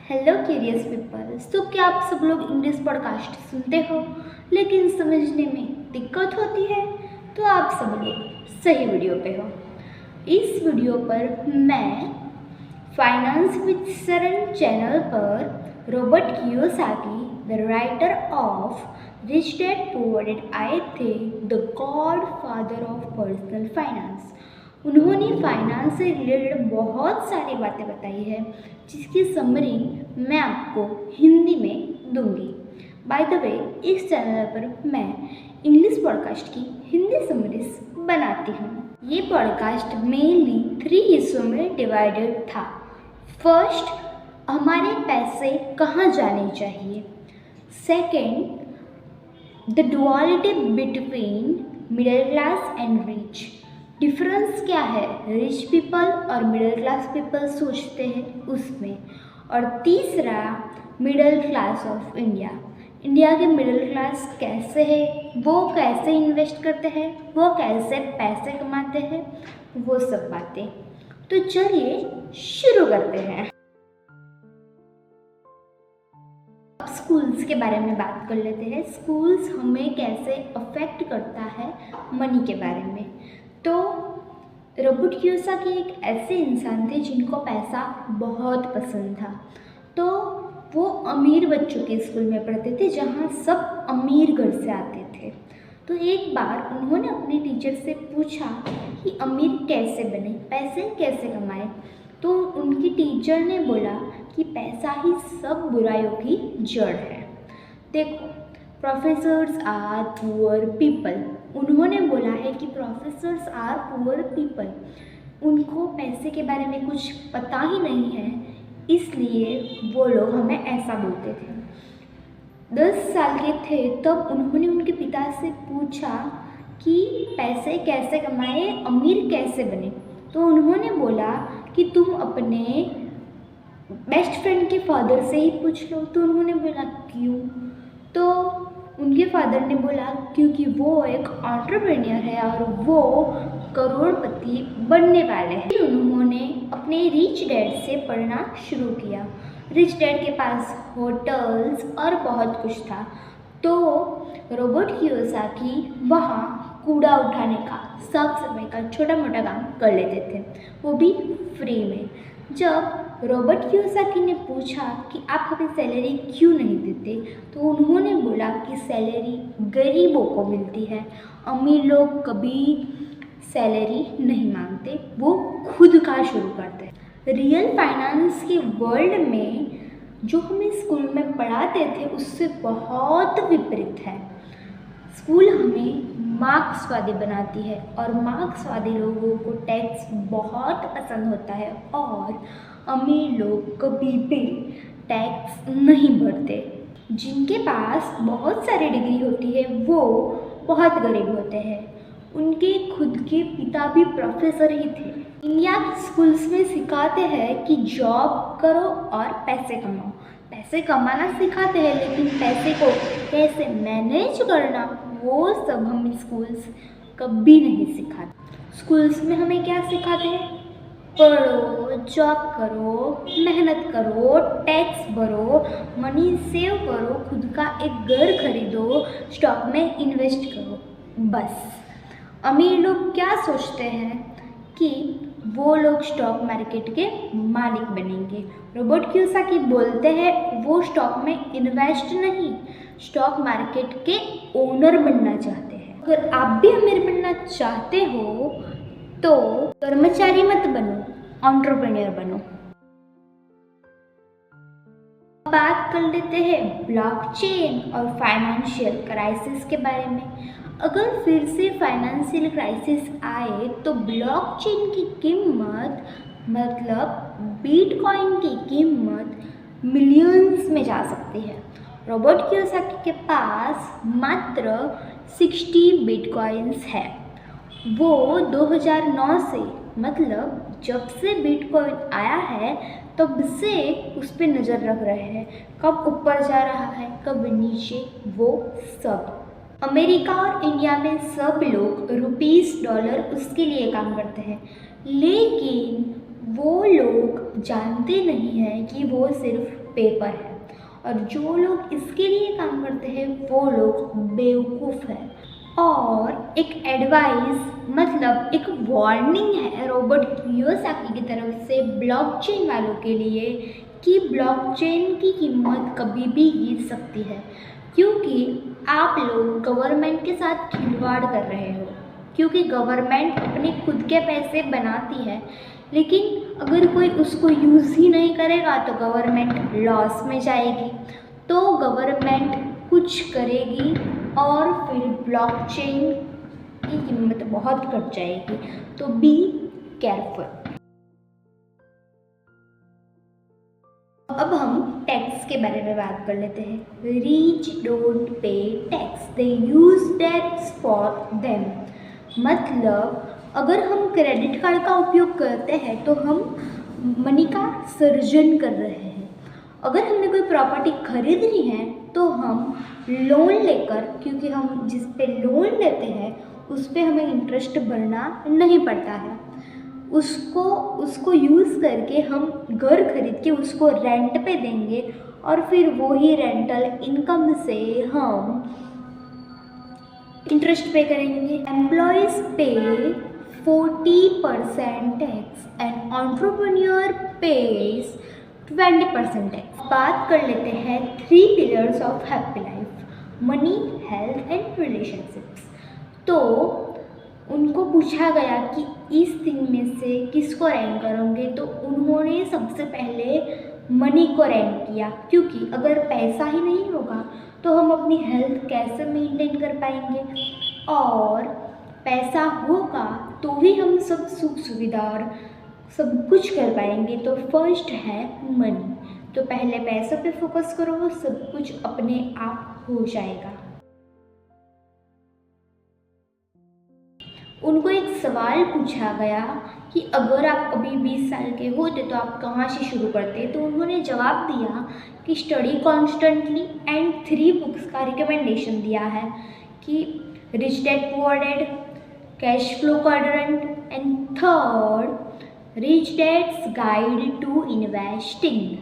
Hello curious peoples. तो क्या आप सब लोग इंग्लिश पॉडकास्ट सुनते हो लेकिन समझने में दिक्कत होती है? तो आप सब लोग सही वीडियो पे हो। इस वीडियो पर मैं फाइनेंस विद शरण चैनल पर Robert Kiyosaki, the writer of rich dad poor dad, आए थे the God father of personal finance. उन्होंने फाइनेंस से रिलेटेड बहुत सारी बातें बताई है जिसकी समरी मैं आपको हिंदी में दूंगी। बाय द वे, इस चैनल पर मैं इंग्लिश पॉडकास्ट की हिंदी समरीज बनाती हूँ। ये पॉडकास्ट मेनली 3 हिस्सों में डिवाइडेड था। फर्स्ट, हमारे पैसे कहाँ जाने चाहिए। Second, the duality between middle class and rich. Difference क्या है रिच पीपल और मिडिल क्लास पीपल सोचते हैं उसमें। और तीसरा, middle class of India. India के मिडिल क्लास कैसे है, वो कैसे इन्वेस्ट करते हैं, वो कैसे पैसे कमाते हैं, वो सब बातें। तो चलिए शुरू करते हैं। अब स्कूल्स के बारे में बात कर लेते हैं। स्कूल्स हमें कैसे अफेक्ट करता है मनी के बारे में। तो रॉबर्ट कियोसाकी एक ऐसे इंसान थे जिनको पैसा बहुत पसंद था। तो वो अमीर बच्चों के स्कूल में पढ़ते थे जहाँ सब अमीर घर से आते थे। तो एक बार उन्होंने अपने टीचर से पूछा कि अमीर कैसे बने, पैसे कैसे कमाए। तो उनकी टीचर ने बोला कि पैसा ही सब बुराइयों की जड़ है। देखो, प्रोफेसर्स आर पुअर पीपल। उन्होंने बोला है कि प्रोफेसर्स आर पुअर पीपल। उनको पैसे के बारे में कुछ पता ही नहीं है, इसलिए वो लोग हमें ऐसा बोलते थे। 10 साल के थे तब उन्होंने उनके पिता से पूछा कि पैसे कैसे कमाए, अमीर कैसे बने। तो उन्होंने बोला कि तुम अपने बेस्ट फ्रेंड के फादर से ही पूछ लो। तो उन्होंने बोला क्यों? तो उनके फादर ने बोला क्योंकि वो एक एंटरप्रेन्योर है और वो करोड़पति बनने वाले हैं। उन्होंने अपने रिच डैड से पढ़ना शुरू किया। रिच डैड के पास होटल्स और बहुत कुछ था। तो रॉबर्ट कियोसाकी वहाँ कूड़ा उठाने का, साफ सफाई का छोटा मोटा काम कर लेते थे, वो भी फ्री में। जब रॉबर्ट कियोसाकी ने पूछा कि आप हमें सैलरी क्यों नहीं देते, तो उन्होंने बोला कि सैलरी गरीबों को मिलती है, अमीर लोग कभी सैलरी नहीं मांगते, वो खुद का शुरू करते हैं। रियल फाइनेंस के वर्ल्ड में जो हमें स्कूल में पढ़ाते थे उससे बहुत विपरीत है। स्कूल हमें मार्क्सवादी बनाती है और मार्क्सवादी लोगों को टैक्स बहुत पसंद होता है और अमीर लोग कभी भी टैक्स नहीं भरते। जिनके पास बहुत सारी डिग्री होती है वो बहुत गरीब होते हैं। उनके खुद के पिता भी प्रोफेसर ही थे। इंडिया के स्कूल्स में सिखाते हैं कि जॉब करो और पैसे कमाओ। पैसे कमाना सिखाते हैं लेकिन पैसे को कैसे मैनेज करना वो सब हम स्कूल्स कभी नहीं सिखाते। स्कूल्स में हमें क्या सिखाते हैं? पढ़ो, जॉब करो, मेहनत करो, टैक्स भरो, मनी सेव करो, खुद का एक घर खरीदो, स्टॉक में इन्वेस्ट करो, बस। अमीर लोग क्या सोचते हैं कि वो लोग स्टॉक मार्केट के मालिक बनेंगे। रॉबर्ट कियोसाकी बोलते हैं वो स्टॉक में इन्वेस्ट नहीं, स्टॉक मार्केट के ओनर बनना चाहते हैं। अगर आप भी अमीर बनना चाहते हो तो कर्मचारी मत बनो, एंटरप्रेन्योर बनो। बात कर लेते हैं ब्लॉकचेन और फाइनेंशियल क्राइसिस के बारे में। अगर फिर से फाइनेंशियल क्राइसिस आए तो ब्लॉकचेन की कीमत, मतलब बिटकॉइन की कीमत मिलियंस में जा सकती है। रॉबर्ट कियोसाकी के पास मात्र 60 बिटकॉइंस है। वो 2009 से, मतलब जब से बिटकॉइन आया है तब से उस पर नज़र रख रहे हैं, कब ऊपर जा रहा है कब नीचे, वो सब। अमेरिका और इंडिया में सब लोग रुपीस डॉलर उसके लिए काम करते हैं, लेकिन वो लोग जानते नहीं हैं कि वो सिर्फ पेपर है, और जो लोग इसके लिए काम करते हैं वो लोग बेवकूफ़ हैं। और एक एडवाइस मतलब एक वार्निंग है रॉबर्ट कियोसाकी की तरफ से ब्लॉकचेन वालों के लिए कि ब्लॉकचेन की कीमत कभी भी गिर सकती है, क्योंकि आप लोग गवर्नमेंट के साथ खिलवाड़ कर रहे हो। क्योंकि गवर्नमेंट अपने खुद के पैसे बनाती है, लेकिन अगर कोई उसको यूज़ ही नहीं करेगा तो गवर्नमेंट लॉस में जाएगी, तो गवर्नमेंट कुछ करेगी और फिर ब्लॉकचेन की कीमत बहुत घट जाएगी। तो बी केयरफुल। अब हम टैक्स के बारे में बात कर लेते हैं। Rich don't pay tax, they use tax for them. मतलब अगर हम क्रेडिट कार्ड का उपयोग करते हैं तो हम मनी का सर्जन कर रहे हैं। अगर हमने कोई प्रॉपर्टी खरीदनी है तो हम लोन लेकर, क्योंकि हम जिस पे लोन लेते हैं उस पे हमें इंटरेस्ट भरना नहीं पड़ता है, उसको यूज़ करके हम घर खरीद के उसको रेंट पे देंगे और फिर वही रेंटल इनकम से हम इंटरेस्ट पे करेंगे। एम्प्लॉयज़ पे 40% tax and entrepreneur page 20% tax. बात कर लेते हैं 3 pillars of happy life, money, health and relationships. तो उनको पूछा गया कि इस तीन में से किसको रैंक करोगे, तो उन्होंने सबसे पहले मनी को रैंक किया, क्योंकि अगर पैसा ही नहीं होगा तो हम अपनी हेल्थ कैसे मेंटेन कर पाएंगे, और पैसा होगा तो भी हम सब सुख सुविधा और सब कुछ कर पाएंगे। तो फर्स्ट है मनी, तो पहले पैसों पे फोकस करो, सब कुछ अपने आप हो जाएगा। उनको एक सवाल पूछा गया कि अगर आप अभी 20 साल के होते तो आप कहाँ से शुरू करते, तो उन्होंने जवाब दिया कि स्टडी कॉन्स्टेंटली एंड 3 बुक्स का रिकमेंडेशन दिया है कि rich dad poor dad, cash flow quadrant and third rich dad's guide to investing.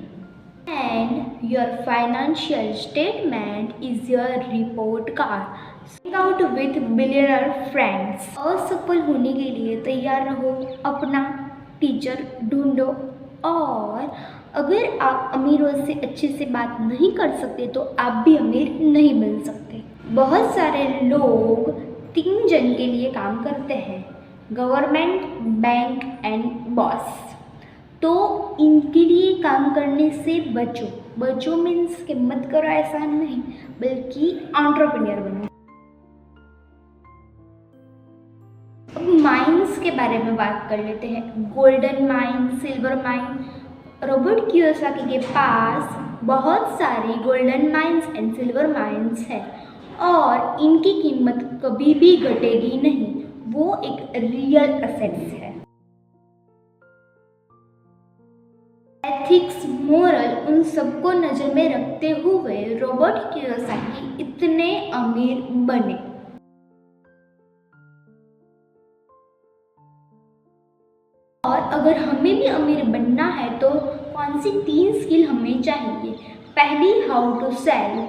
And your financial statement is your report card. Hang out with billionaire friends. असफल होने के लिए तैयार रहो, अपना टीचर ढूंढो, और अगर आप अमीरों से अच्छे से बात नहीं कर सकते तो आप भी अमीर नहीं बन सकते। बहुत सारे लोग 3 जन के लिए काम करते हैं, गवर्नमेंट, बैंक एंड बॉस। तो इनके लिए काम करने से बचो मीन्स कि मत करो ऐसा नहीं, बल्कि एंटरप्रेन्योर बनो। अब माइंस के बारे में बात कर लेते हैं। Golden mine, silver mine. Robert Kiyosaki के पास बहुत सारी golden mines and silver mines है और इनकी कीमत कभी भी घटेगी नहीं, वो एक रियल एसेट्स है। एथिक्स, मोरल, उन सबको नज़र में रखते हुए रॉबर्ट कियोसाकी इतने अमीर बने। और अगर हमें भी अमीर बनना है तो कौन सी 3 स्किल हमें चाहिए? पहली, हाउ टू सेल।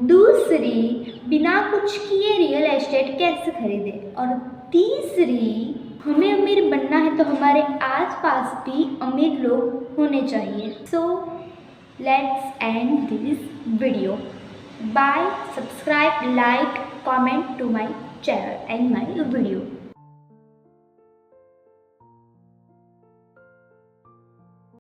दूसरी, बिना कुछ किए रियल एस्टेट कैसे खरीदे। और तीसरी, हमें अमीर बनना है तो हमारे आसपास भी अमीर लोग होने चाहिए। So let's end this video by subscribe, like, comment to my channel and my video.